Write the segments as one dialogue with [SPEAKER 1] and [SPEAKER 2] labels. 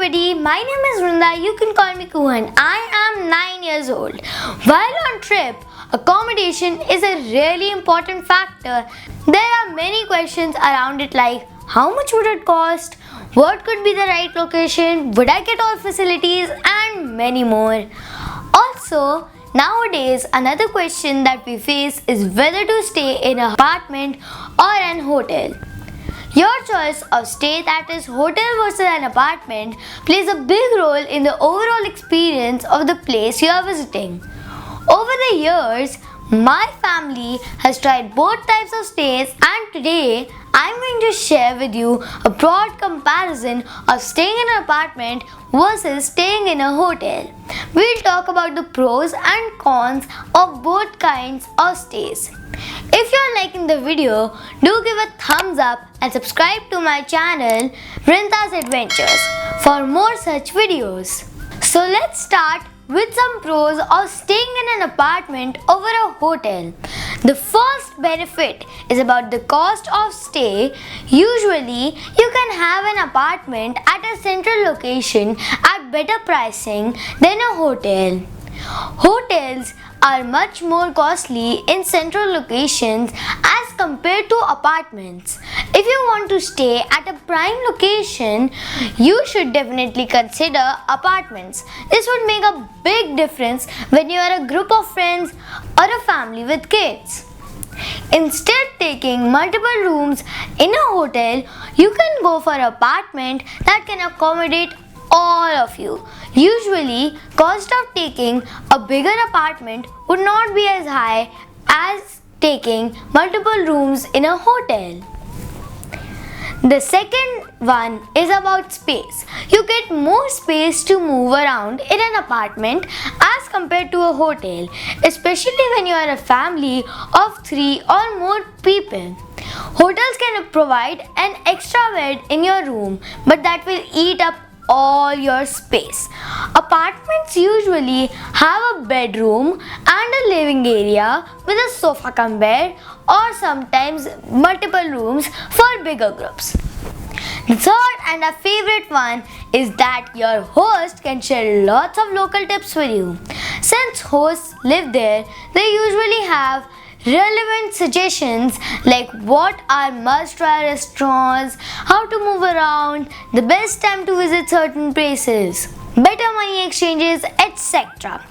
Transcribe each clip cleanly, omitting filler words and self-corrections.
[SPEAKER 1] everybody, my name is Vrinda. You can call me Kuhan. I am 9 years old. While on trip, accommodation is a really important factor. There are many questions around it like how much would it cost? What could be the right location? Would I get all facilities? And many more. Also, nowadays another question that we face is whether to stay in an apartment or an hotel. Your choice of stay, that is hotel versus an apartment, plays a big role in the overall experience of the place you are visiting. Over the years, my family has tried both types of stays, and today I am going to share with you a broad comparison of staying in an apartment versus staying in a hotel. We'll talk about the pros and cons of both kinds of stays. If you are liking the video, do give a thumbs up and subscribe to my channel Vrinda's Adventures for more such videos. So let's start with some pros of staying in an apartment over a hotel. The first benefit is about the cost of stay. Usually, you can have an apartment at a central location at better pricing than a hotel. Hotels are much more costly in central locations as compared to apartments. If you want to stay at a prime location, you should definitely consider apartments. This would make a big difference when you are a group of friends or a family with kids. Instead taking multiple rooms in a hotel, you can go for an apartment that can accommodate all of you. Usually, cost of taking a bigger apartment would not be as high as taking multiple rooms in a hotel. The second one is about space. You get more space to move around in an apartment as compared to a hotel, especially when you are a family of 3 or more people. Hotels can provide an extra bed in your room, but that will eat up all your space. Apartments usually have a bedroom and a living area with a sofa cum bed, or sometimes multiple rooms for bigger groups. The third and a favorite one is that your host can share lots of local tips with you. Since hosts live there, they usually have relevant suggestions like what are must-try restaurants, how to move around, the best time to visit certain places, better money exchanges, etc.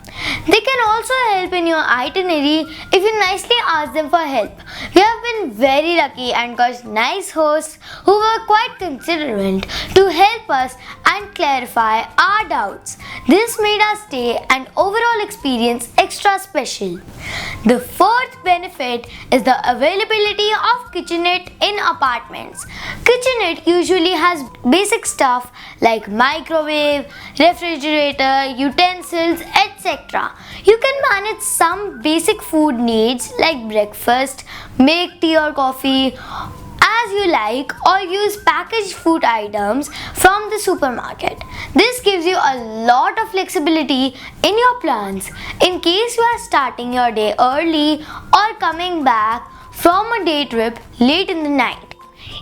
[SPEAKER 1] They can also help in your itinerary if you nicely ask them for help. We have been very lucky and got nice hosts who were quite considerate to help us and clarify our doubts. This made our stay and overall experience extra special. The fourth benefit is the availability of kitchenette in apartments. Kitchenette usually has basic stuff like microwave, refrigerator, utensils, etc. You can manage some basic food needs like breakfast, make tea or coffee as you like, or use packaged food items from the supermarket. This gives you a lot of flexibility in your plans in case you are starting your day early or coming back from a day trip late in the night.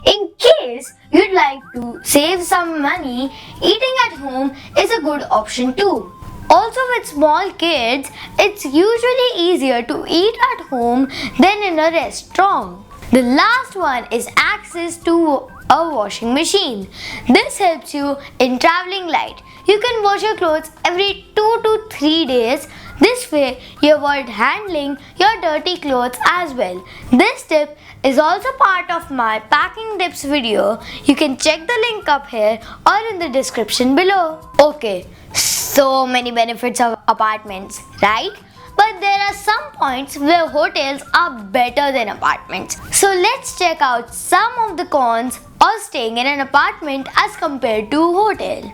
[SPEAKER 1] In case you'd like to save some money, eating at home is a good option too. Also, with small kids, it's usually easier to eat at home than in a restaurant. The last one is access to a washing machine. This helps you in traveling light. You can wash your clothes every 2 to 3 days. This way, you avoid handling your dirty clothes as well. This tip is also part of my packing tips video. You can check the link up here or in the description below. Okay, so many benefits of apartments, right? But there are some points where hotels are better than apartments. So let's check out some of the cons of staying in an apartment as compared to a hotel.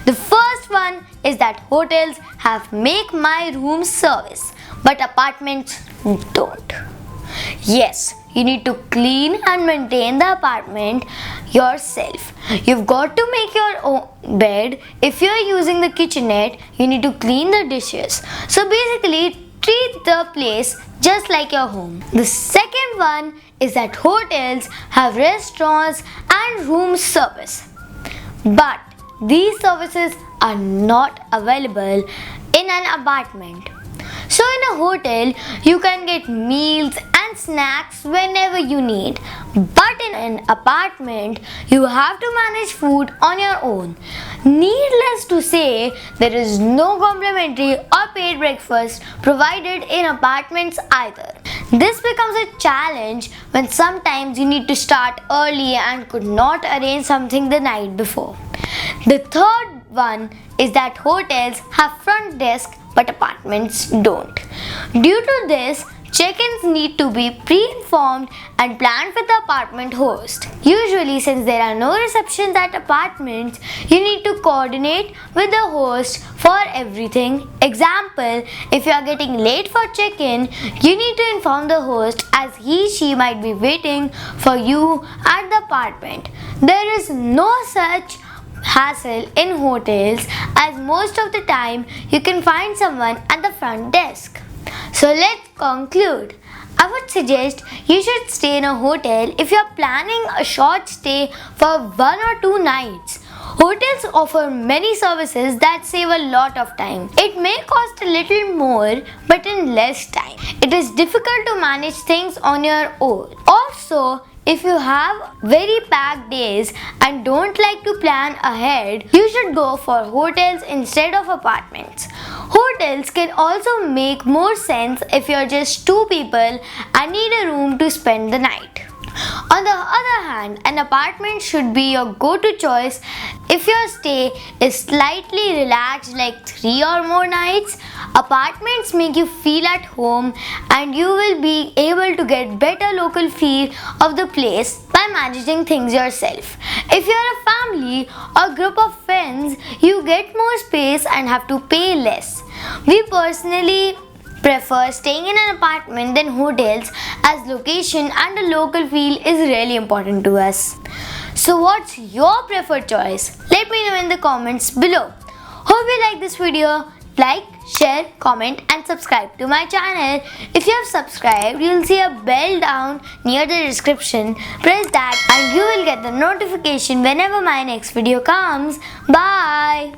[SPEAKER 1] The first one is that hotels have make my room service, but apartments don't. Yes, you need to clean and maintain the apartment yourself. You've got to make your own bed. If you're using the kitchenette, you need to clean the dishes. So basically, treat the place just like your home. The second one is that hotels have restaurants and room service, but these services are not available in an apartment. So in a hotel, you can get meals and snacks whenever you need. But in an apartment, you have to manage food on your own. Needless to say, there is no complimentary or paid breakfast provided in apartments either. This becomes a challenge when sometimes you need to start early and could not arrange something the night before. The third one is that hotels have front desk but apartments don't. Due to this, check-ins need to be pre-informed and planned with the apartment host. Usually, since there are no receptions at apartments, you need to coordinate with the host for everything. Example, if you are getting late for check-in, you need to inform the host as he/she might be waiting for you at the apartment. There is no such hassle in hotels, as most of the time you can find someone at the front desk. So let's conclude. I would suggest you should stay in a hotel if you are planning a short stay for 1 or 2 nights. Hotels offer many services that save a lot of time. It may cost a little more, but in less time. It is difficult to manage things on your own. Also, if you have very packed days and don't like to plan ahead, you should go for hotels instead of apartments. Hotels can also make more sense if you're just 2 people and need a room to spend the night. On the other hand, an apartment should be your go-to choice if your stay is slightly relaxed, like 3 or more nights. Apartments make you feel at home and you will be able to get better local feel of the place by managing things yourself. If you're a family or group of friends, you get more space and have to pay less. We personally prefer staying in an apartment than hotels, as location and the local feel is really important to us. So what's your preferred choice? Let me know in the comments below. Hope you like this video. Like, share, comment and subscribe to my channel. If you have subscribed, you'll see a bell down near the description. Press that and you will get the notification whenever my next video comes. Bye.